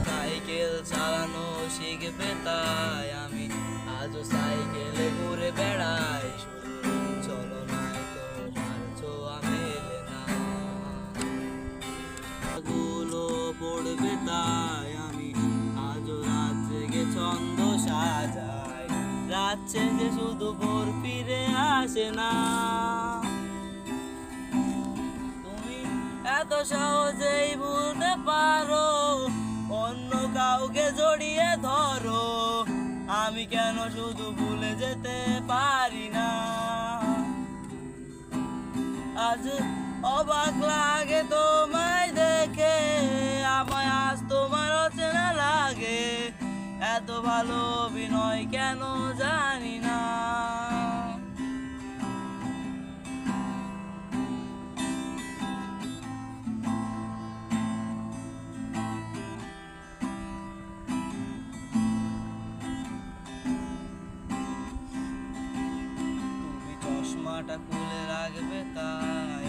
Cycle চালানো শিখবে তাই আমি আজও সাইকেলে ঘুরে বেড়াই, শুধু চলো নাই তোমার ছোঁয়া মেলে না। গুলো পড়বে তাই আমি আজও রাত জেগে ছন্দ সাজাই, রাত যে শুধু ভোর ফিরে আসে না। তুমি এত সহজেই ভুলতে পারো, অন্য কাউকে জড়িয়ে ধরো, আমি কেন শুধু ভুলে যেতে পারি না। আজ অবাক লাগে তোমায় দেখে, আমায় আজ তোমার অচেনা লাগে, এত ভালো অভিনয় কেন জানি না। চশমাটা খুলে রাখবে তাই